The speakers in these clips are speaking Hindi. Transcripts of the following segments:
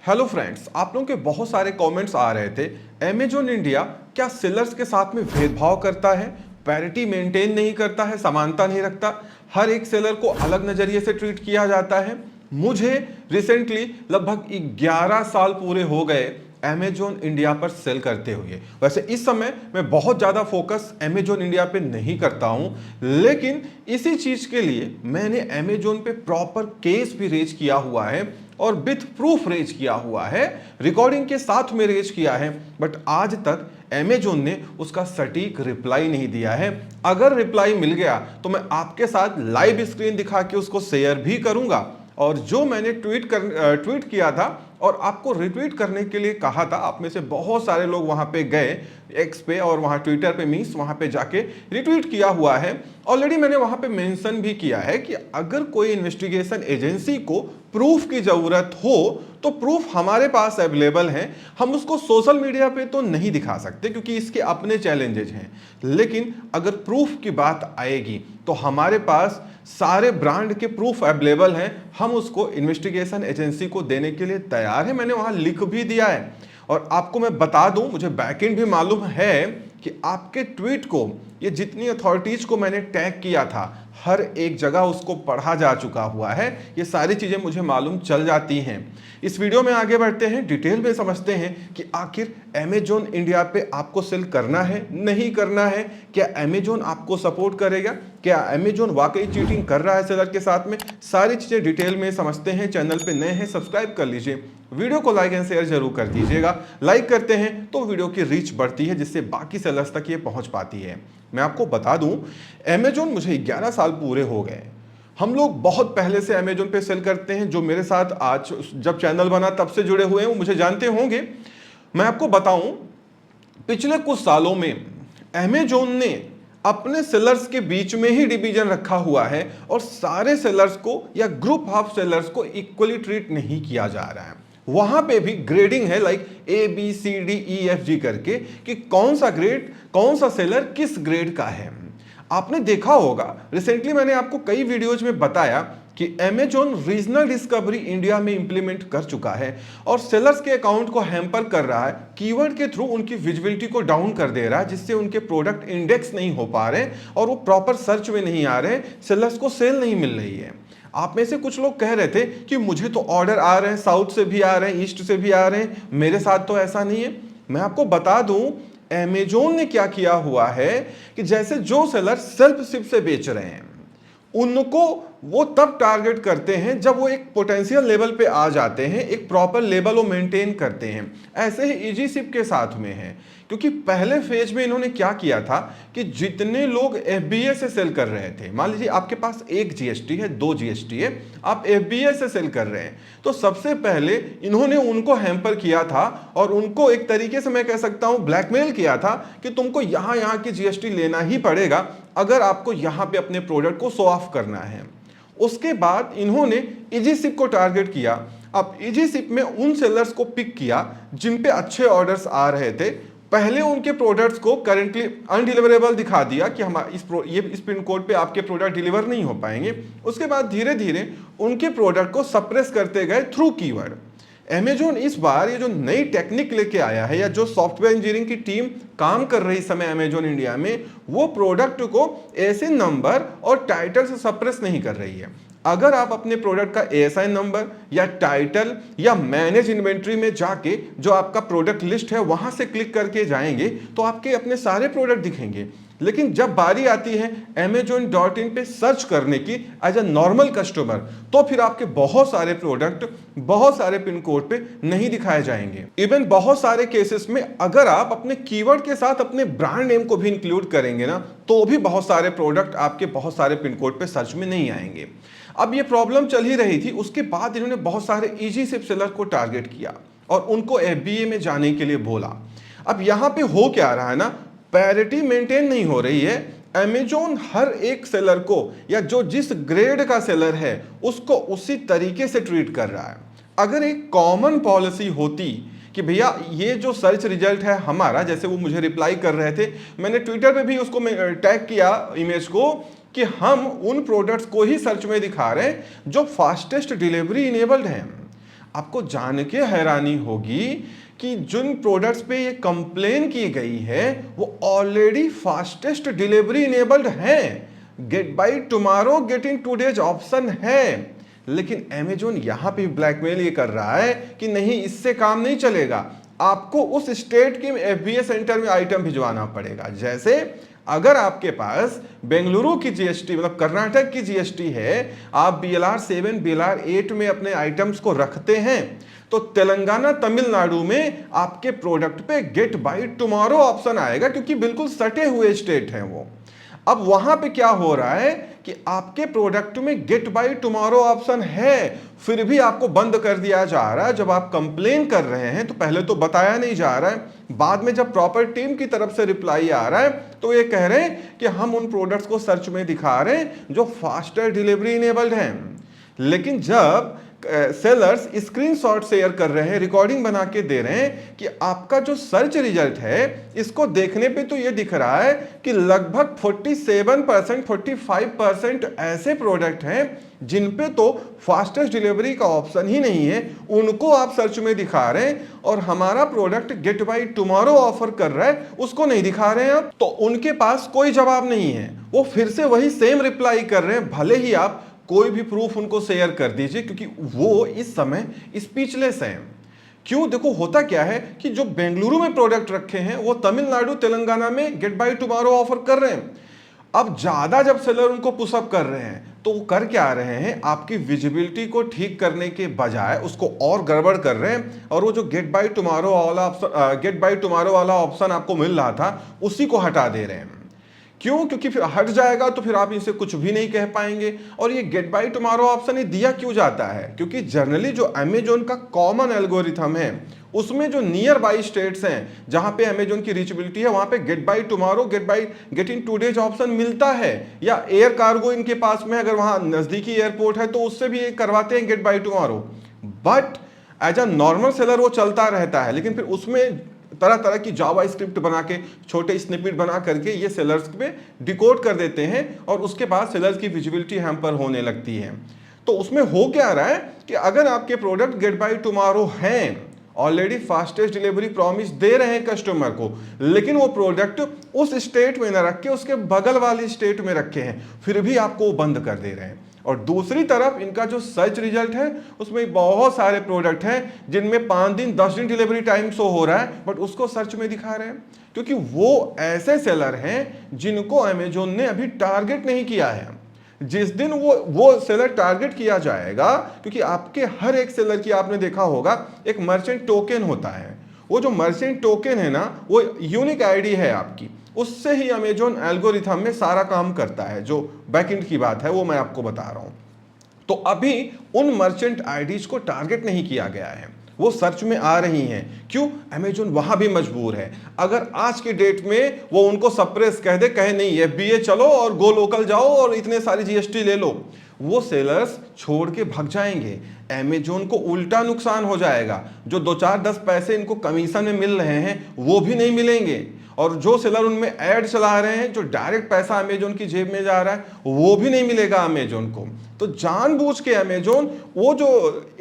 हेलो फ्रेंड्स, आप लोगों के बहुत सारे कमेंट्स आ रहे थे। अमेजॉन इंडिया क्या सेलर्स के साथ में भेदभाव करता है, पैरिटी मेंटेन नहीं करता है, समानता नहीं रखता, हर एक सेलर को अलग नजरिए से ट्रीट किया जाता है। मुझे रिसेंटली लगभग 11 साल पूरे हो गए अमेजॉन इंडिया पर सेल करते हुए। वैसे इस समय मैं बहुत ज़्यादा फोकस अमेजॉन इंडिया पे नहीं करता हूं, लेकिन इसी चीज़ के लिए मैंने अमेजॉन पे प्रॉपर केस भी रेज किया हुआ है और विथ प्रूफ रेज किया हुआ है, रिकॉर्डिंग के साथ में रेज किया है। बट आज तक अमेजॉन ने उसका सटीक रिप्लाई नहीं दिया है। अगर रिप्लाई मिल गया तो मैं आपके साथ लाइव स्क्रीन दिखा के उसको शेयर भी करूंगा। और जो मैंने ट्वीट किया था और आपको रिट्वीट करने के लिए कहा था, आप में से बहुत सारे लोग वहां पे गए एक्स पे और वहां ट्विटर पे मीन्स वहां पे जाके रिट्वीट किया हुआ है। ऑलरेडी मैंने वहां पे मेंशन भी किया है कि अगर कोई इन्वेस्टिगेशन एजेंसी को प्रूफ की जरूरत हो तो प्रूफ हमारे पास अवेलेबल है। हम उसको सोशल मीडिया पे तो नहीं दिखा सकते क्योंकि इसके अपने चैलेंजेस हैं, लेकिन अगर प्रूफ की बात आएगी तो हमारे पास सारे ब्रांड के प्रूफ अवेलेबल हैं। हम उसको इन्वेस्टिगेशन एजेंसी को देने के लिए तैयार है। मैंने वहां लिख भी दिया है और आपको मैं बता दूं, मुझे बैकएंड भी मालूम है कि आपके ट्वीट को, ये जितनी अथॉरिटीज को मैंने टैग किया था, हर एक जगह उसको पढ़ा जा चुका हुआ है। ये सारी चीजें मुझे मालूम चल जाती हैं। इस वीडियो में आगे बढ़ते हैं, डिटेल में समझते हैं कि आखिर अमेजॉन इंडिया पे आपको सेल करना है, नहीं करना है, क्या अमेजॉन आपको सपोर्ट करेगा, क्या अमेजॉन वाकई चीटिंग कर रहा है सेलर के साथ में। सारी चीजें डिटेल में समझते हैं। चैनल पे नए हैं सब्सक्राइब कर लीजिए, वीडियो को लाइक एंड शेयर जरूर कर दीजिएगा। लाइक करते हैं तो वीडियो की रीच बढ़ती है, जिससे बाकी सेलर्स तक ये पहुंच पाती है। मैं आपको बता दूं, अमेजॉन मुझे 11 साल पूरे हो गए। हम लोग बहुत पहले से अमेजॉन पे सेल करते हैं। जो मेरे साथ आज जब चैनल बना तब से जुड़े हुए हैं वो मुझे जानते होंगे। मैं आपको बताऊं, पिछले कुछ सालों में अमेजॉन ने अपने सेलर्स के बीच में ही डिवीजन रखा हुआ है और सारे सेलर्स को या ग्रुप ऑफ सेलर्स को इक्वली ट्रीट नहीं किया जा रहा है। वहां पे भी ग्रेडिंग है, लाइक ABCDEFG करके, कि कौन सा ग्रेड, कौन सा सेलर किस ग्रेड का है। आपने देखा होगा, रिसेंटली मैंने आपको कई वीडियोज में बताया कि अमेजॉन रीजनल डिस्कवरी इंडिया में इंप्लीमेंट कर चुका है और सेलर्स के अकाउंट को हैम्पर कर रहा है। कीवर्ड के थ्रू उनकी विजिबिलिटी को डाउन कर दे रहा है, जिससे उनके प्रोडक्ट इंडेक्स नहीं हो पा रहे और वो प्रॉपर सर्च में नहीं आ रहे, सेलर्स को सेल नहीं मिल रही है। आप में से कुछ लोग कह रहे थे कि मुझे तो ऑर्डर आ रहे हैं, साउथ से भी आ रहे हैं, ईस्ट से भी आ रहे हैं, मेरे साथ तो ऐसा नहीं है। मैं आपको बता दूं, अमेजॉन ने क्या किया हुआ है कि जैसे जो सेलर सेल्फ शिप से बेच रहे हैं उनको वो तब टारगेट करते हैं जब वो एक पोटेंशियल लेवल पे आ जाते हैं, एक प्रॉपर लेवल वो मेंटेन करते हैं। ऐसे ही इजी शिप के साथ में है, क्योंकि पहले फेज में इन्होंने क्या किया था कि जितने लोग FBA से सेल कर रहे थे, मान लीजिए आपके पास एक GST है, 2 GST है, आप FBA से सेल कर रहे हैं, तो सबसे पहले इन्होंने उनको हैम्पर किया था और उनको एक तरीके से मैं कह सकता हूं ब्लैकमेल किया था कि तुमको यहां की GST लेना ही पड़ेगा अगर आपको यहां पे अपने प्रोडक्ट को शो ऑफ करना है। उसके बाद इन्होंने इजी शिप को टारगेट किया। अब इजी शिप में उन सेलर्स को पिक किया जिन पे अच्छे ऑर्डर्स आ रहे थे। पहले उनके प्रोडक्ट्स को करेंटली अनडिलीवरेबल दिखा दिया कि हम इस पिन कोड पे आपके प्रोडक्ट डिलीवर नहीं हो पाएंगे। उसके बाद धीरे धीरे उनके प्रोडक्ट को सप्रेस करते गए थ्रू कीवर्ड। अमेजॉन इस बार ये जो नई टेक्निक लेके आया है, या जो सॉफ्टवेयर इंजीनियरिंग की टीम काम कर रही समय अमेजॉन इंडिया में, वो प्रोडक्ट को ऐसे नंबर और टाइटल से सप्रेस नहीं कर रही है। अगर आप अपने प्रोडक्ट का ASIN नंबर या टाइटल या मैनेज इन्वेंट्री में जाके जो आपका प्रोडक्ट लिस्ट है वहां से क्लिक करके जाएंगे तो आपके अपने सारे प्रोडक्ट दिखेंगे। लेकिन जब बारी आती है amazon.in पे सर्च करने की एज अ नॉर्मल कस्टमर, तो फिर आपके बहुत सारे प्रोडक्ट बहुत सारे पिन कोड पे नहीं दिखाए जाएंगे। इवन बहुत सारे केसेस में अगर आप अपने कीवर्ड के साथ अपने ब्रांड नेम को भी इंक्लूड करेंगे ना, तो भी बहुत सारे प्रोडक्ट आपके बहुत सारे पिन कोड पे सर्च में नहीं आएंगे। अब ये प्रॉब्लम चल ही रही थी। उसके बाद इन्होंने बहुत सारे इजी शिप सेलर को टारगेट किया और उनको FBA में जाने के लिए बोला। अब यहां पे हो क्या रहा है ना, पैरिटी मेंटेन नहीं हो रही है। अमेजॉन हर एक सेलर को, या जो जिस ग्रेड का सेलर है उसको उसी तरीके से ट्रीट कर रहा है। अगर एक कॉमन पॉलिसी होती कि भैया ये जो सर्च रिजल्ट है हमारा, जैसे वो मुझे रिप्लाई कर रहे थे, मैंने ट्विटर पे भी उसको टैग किया इमेज को, कि हम उन प्रोडक्ट्स को ही सर्च में दिखा रहे हैं जो फास्टेस्ट डिलीवरी इनेबल्ड हैं। आपको जान के हैरानी होगी कि जिन प्रोडक्ट्स पे ये कंप्लेन की गई है वो ऑलरेडी फास्टेस्ट डिलीवरी इनेबल्ड हैं। Get by tomorrow, get in 2 days option है, लेकिन अमेजोन यहां पे ब्लैकमेल ये कर रहा है कि नहीं, इससे काम नहीं चलेगा, आपको उस स्टेट के FBA सेंटर में आइटम भिजवाना पड़ेगा। जैसे अगर आपके पास बेंगलुरु की जीएसटी मतलब कर्नाटक की जीएसटी है, आप BLR 7 BLR 8 में अपने आइटम्स को रखते हैं, तो तेलंगाना तमिलनाडु में आपके प्रोडक्ट पे गेट बाय टुमारो ऑप्शन आएगा, क्योंकि बिल्कुल सटे हुए स्टेट हैं वो। अब वहां पे क्या हो रहा है कि आपके प्रोडक्ट में गेट बाय टुमारो ऑप्शन है, फिर भी आपको बंद कर दिया जा रहा है। जब आप कंप्लेन कर रहे हैं तो पहले तो बताया नहीं जा रहा है, बाद में जब प्रॉपर टीम की तरफ से रिप्लाई आ रहा है तो ये कह रहे हैं कि हम उन प्रोडक्ट्स को सर्च में दिखा रहे हैं जो फास्टर डिलीवरी इनेबल्ड हैं। लेकिन जब सेलर्स स्क्रीनशॉट शेयर कर रहे हैं, रिकॉर्डिंग बना के दे रहे हैं कि आपका जो सर्च रिजल्ट है, इसको देखने पे तो ये दिख रहा है कि लगभग 47% 45% ऐसे प्रोडक्ट हैं जिन पे तो फास्टेस्ट डिलीवरी का ऑप्शन ही नहीं है, उनको आप सर्च में दिखा रहे हैं, और हमारा product get by tomorrow offer कर रहा है उसको नहीं दिखा रहे हैं आप। तो उनके पास कोई जवाब नहीं है, वो फिर से वही सेम रिप्लाई कर रहे हैं, भले ही आप कोई भी प्रूफ उनको शेयर कर दीजिए, क्योंकि वो इस समय स्पीचलेस हैं। क्यों? देखो होता क्या है कि जो बेंगलुरु में प्रोडक्ट रखे हैं वो तमिलनाडु तेलंगाना में गेट बाय टुमारो ऑफर कर रहे हैं। अब ज्यादा जब सेलर उनको पुशअप कर रहे हैं तो वो कर क्या रहे हैं, आपकी विजिबिलिटी को ठीक करने के बजाय उसको और गड़बड़ कर रहे हैं, और वो जो गेट बाय टुमारो वाला ऑप्शन आपको मिल रहा था उसी को हटा दे रहे हैं। क्यों? क्योंकि फिर हट जाएगा तो फिर आप इनसे कुछ भी नहीं कह पाएंगे। और ये गेट बाय टुमारो ऑप्शन ये दिया क्यों जाता है? क्योंकि जनरली जो अमेजोन का कॉमन एल्गोरिथम है उसमें जो नियर बाई स्टेट्स हैं जहां पे अमेजोन की रीचेबिलिटी है, वहां पे get by tomorrow, get in 2 days option मिलता है। या एयर कार्गो इनके पास में अगर वहां नजदीकी एयरपोर्ट है तो उससे भी करवाते हैं get by tomorrow. But as a normal seller वो चलता रहता है, लेकिन फिर उसमें तरह तरह की जावा स्क्रिप्ट बना के, छोटे स्निपेट बना करके ये सेलर्स पे डिकोड कर देते हैं, और उसके बाद सेलर्स की विजिबिलिटी हैम्पर होने लगती है। तो उसमें हो क्या रहा है कि अगर आपके प्रोडक्ट गेट बाय टुमारो हैं, ऑलरेडी फास्टेस्ट डिलीवरी प्रॉमिस दे रहे हैं कस्टमर को, लेकिन वो प्रोडक्ट उस स्टेट में ना रख के उसके बगल वाली स्टेट में रखे हैं, फिर भी आपको वो बंद कर दे रहे हैं। और दूसरी तरफ इनका जो सर्च रिजल्ट है उसमें बहुत सारे प्रोडक्ट हैं जिनमें 5 दिन 10 दिन डिलीवरी टाइम शो हो रहा है, बट उसको सर्च में दिखा रहे हैं, क्योंकि वो ऐसे सेलर हैं जिनको अमेजोन ने अभी टारगेट नहीं किया है। जिस दिन वो सेलर टारगेट किया जाएगा, क्योंकि आपके हर एक सेलर की आपने देखा होगा एक मर्चेंट टोकन होता है, वो जो मर्चेंट टोकन है ना वो यूनिक आईडी है आपकी, उससे ही अमेजोन एल्गोरिथम में सारा काम करता है। जो बैकएंड की बात है वो मैं आपको बता रहा हूं। तो अभी उन मर्चेंट आईडीज को टारगेट नहीं किया गया है, वो सर्च में आ रही हैं। क्यों? अमेजोन वहां भी मजबूर है। अगर आज की डेट में वो उनको सप्रेस कह दे, कहे नहीं FBA चलो और गो लोकल जाओ और इतने सारी GST ले लो, वो सेलर्स छोड़ के भाग जाएंगे। अमेजोन को उल्टा नुकसान हो जाएगा, जो 2-4-10 पैसे इनको कमीशन में मिल रहे हैं वो भी नहीं मिलेंगे, और जो सेलर उनमें ऐड चला रहे हैं, जो डायरेक्ट पैसा अमेजोन की जेब में जा रहा है, वो भी नहीं मिलेगा अमेजोन को। तो जानबूझ के अमेजोन वो जो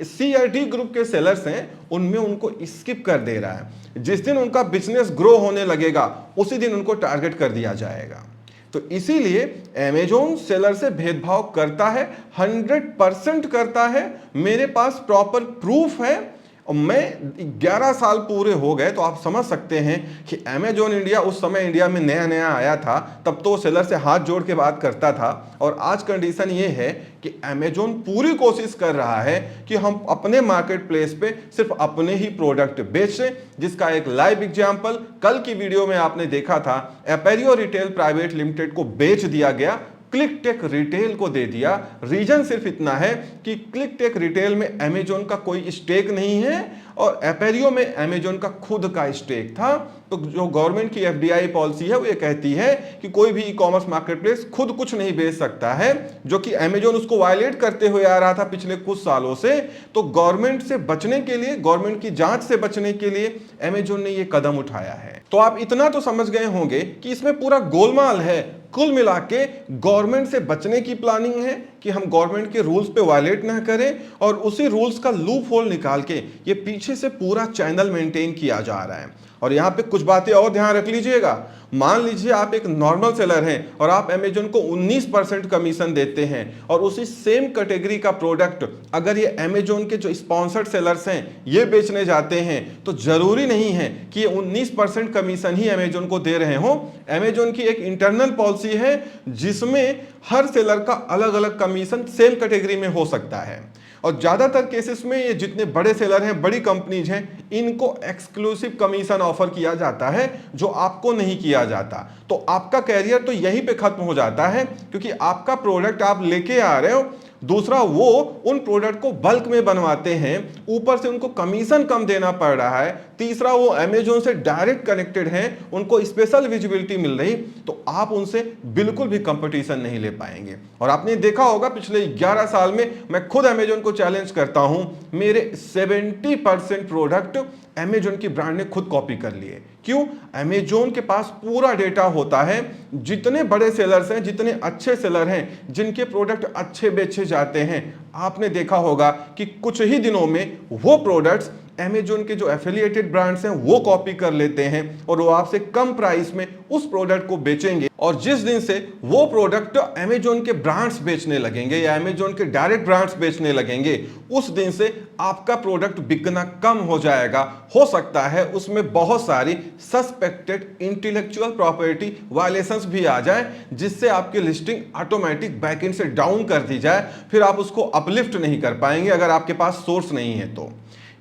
CRD ग्रुप के सेलर्स हैं उनमें उनको स्किप कर दे रहा है। जिस दिन उनका बिजनेस ग्रो होने लगेगा उसी दिन उनको टारगेट कर दिया जाएगा। तो इसीलिए अमेजोन सेलर से भेदभाव करता है, 100% करता है। मेरे पास प्रॉपर प्रूफ है, और मैं 11 साल पूरे हो गए, तो आप समझ सकते हैं कि अमेजोन इंडिया उस समय इंडिया में नया नया आया था, तब तो सेलर से हाथ जोड़ के बात करता था। और आज कंडीशन ये है कि अमेजोन पूरी कोशिश कर रहा है कि हम अपने मार्केट प्लेस पे सिर्फ अपने ही प्रोडक्ट बेचें, जिसका एक लाइव एग्जाम्पल कल की वीडियो में आपने देखा था। एपेरियो रिटेल प्राइवेट लिमिटेड को बेच दिया गया, क्लिक टेक रिटेल को दे दिया। रीजन सिर्फ इतना है कि क्लिक टेक रिटेल में अमेजोन का कोई स्टेक नहीं है, और एपेरियो में अमेजोन का खुद का स्टेक था। तो जो गवर्नमेंट की FDI पॉलिसी है वो ये कहती है कि कोई भी ई-कॉमर्स मार्केटप्लेस खुद कुछ नहीं बेच सकता है, जो कि अमेजोन उसको वायलेट करते हुए आ रहा था पिछले कुछ सालों से। तो गवर्नमेंट से बचने के लिए, गवर्नमेंट की जांच से बचने के लिए अमेजोन ने ये कदम उठाया है। तो आप इतना तो समझ गए होंगे कि इसमें पूरा गोलमाल है। कुल मिला के गवर्नमेंट से बचने की प्लानिंग है कि हम गवर्नमेंट के रूल्स पे वायलेट ना करें और उसी रूल्स का लूप होल निकाल के ये पीछे से पूरा चैनल मेंटेन किया जा रहा है। और यहाँ पे कुछ बातें और ध्यान रख लीजिएगा। मान लीजिए आप एक नॉर्मल सेलर हैं और आप अमेजोन को 19% कमीशन देते हैं और उसी सेम कैटेगरी का प्रोडक्ट अगर ये अमेजोन के जो स्पॉन्सर्ड सेलर्स हैं ये बेचने जाते हैं तो जरूरी नहीं है कि ये 19% कमीशन ही अमेजोन को दे रहे हों। अमेजोन की एक इंटरनल पॉलिसी है जिसमें हर सेलर का अलग अलग कमीशन सेम कैटेगरी में हो सकता है। और ज्यादातर केसेस में ये जितने बड़े सेलर हैं, बड़ी कंपनीज हैं, इनको एक्सक्लूसिव कमीशन ऑफर किया जाता है जो आपको नहीं किया जाता। तो आपका कैरियर तो यहीं पे खत्म हो जाता है क्योंकि आपका प्रोडक्ट आप लेके आ रहे हो, दूसरा वो उन प्रोडक्ट को बल्क में बनवाते हैं, ऊपर से उनको कमीशन कम देना पड़ रहा है, तीसरा वो अमेजोन से डायरेक्ट कनेक्टेड हैं, उनको स्पेशल विजिबिलिटी मिल रही, तो आप उनसे बिल्कुल भी कंपटीशन नहीं ले पाएंगे। और आपने देखा होगा पिछले 11 साल में मैं खुद अमेजोन को चैलेंज करता हूं, मेरे 70% प्रोडक्ट अमेजोन की ब्रांड ने खुद कॉपी कर लिए। क्यों? अमेजोन के पास पूरा डेटा होता है, जितने बड़े सेलर्स हैं, जितने अच्छे सेलर हैं, जिनके प्रोडक्ट अच्छे बेचे जाते हैं, आपने देखा होगा कि कुछ ही दिनों में वो प्रोडक्ट्स अमेजोन के जो एफिलिएटेड ब्रांड्स हैं वो कॉपी कर लेते हैं और वो आपसे कम प्राइस में उस प्रोडक्ट को बेचेंगे। और जिस दिन से वो प्रोडक्ट अमेजोन के ब्रांड्स बेचने लगेंगे या अमेजोन के डायरेक्ट ब्रांड्स बेचने लगेंगे, उस दिन से आपका प्रोडक्ट बिकना कम हो जाएगा। हो सकता है उसमें बहुत सारी सस्पेक्टेड इंटेलेक्चुअल प्रॉपर्टी वायलेशंस भी आ जाए, जिससे आपकी लिस्टिंग ऑटोमेटिक बैकएंड से डाउन कर दी जाए, फिर आप उसको अपलिफ्ट नहीं कर पाएंगे अगर आपके पास सोर्स नहीं है तो।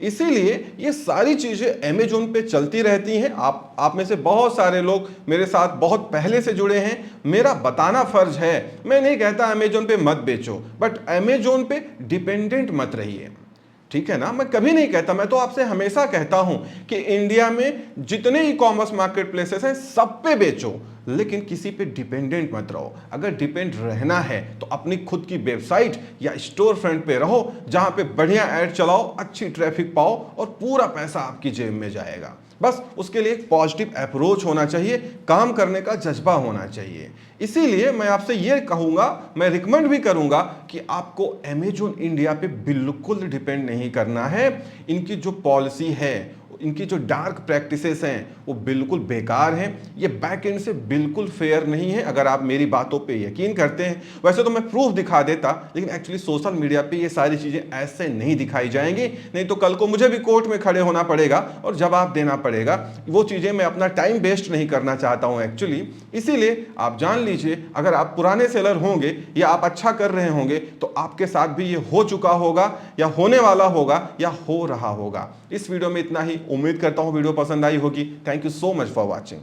इसीलिए ये सारी चीजें अमेजोन पे चलती रहती हैं। आप में से बहुत सारे लोग मेरे साथ बहुत पहले से जुड़े हैं, मेरा बताना फर्ज है। मैं नहीं कहता अमेजोन पे मत बेचो, बट अमेजोन पे डिपेंडेंट मत रहिए, ठीक है ना। मैं कभी नहीं कहता, मैं तो आपसे हमेशा कहता हूं कि इंडिया में जितने ई कॉमर्स मार्केट प्लेसेस हैं सब पे बेचो, लेकिन किसी पे डिपेंडेंट मत रहो। अगर डिपेंड रहना है तो अपनी खुद की वेबसाइट या स्टोर फ्रंट पे रहो, जहां पे बढ़िया ऐड चलाओ, अच्छी ट्रैफिक पाओ और पूरा पैसा आपकी जेब में जाएगा। बस उसके लिए एक पॉजिटिव अप्रोच होना चाहिए, काम करने का जज्बा होना चाहिए। इसीलिए मैं आपसे ये कहूंगा, मैं रिकमेंड भी करूंगा कि आपको अमेजोन इंडिया पे बिल्कुल डिपेंड नहीं करना है। इनकी जो पॉलिसी है, इनकी जो डार्क प्रैक्टिसेस हैं वो बिल्कुल बेकार हैं। ये बैक एंड से बिल्कुल फेयर नहीं है। अगर आप मेरी बातों पे यकीन करते हैं, वैसे तो मैं प्रूफ दिखा देता, लेकिन एक्चुअली सोशल मीडिया पे ये सारी चीजें ऐसे नहीं दिखाई जाएंगी, नहीं तो कल को मुझे भी कोर्ट में खड़े होना पड़ेगा और जवाब देना पड़ेगा। वो चीजें मैं अपना टाइम वेस्ट नहीं करना चाहता हूं एक्चुअली। इसीलिए आप जान लीजिए, अगर आप पुराने सेलर होंगे या आप अच्छा कर रहे होंगे तो आपके साथ भी ये हो चुका होगा या होने वाला होगा या हो रहा होगा। इस वीडियो में इतना ही। उम्मीद करता हूं वीडियो पसंद आई होगी। Thank you so much for watching.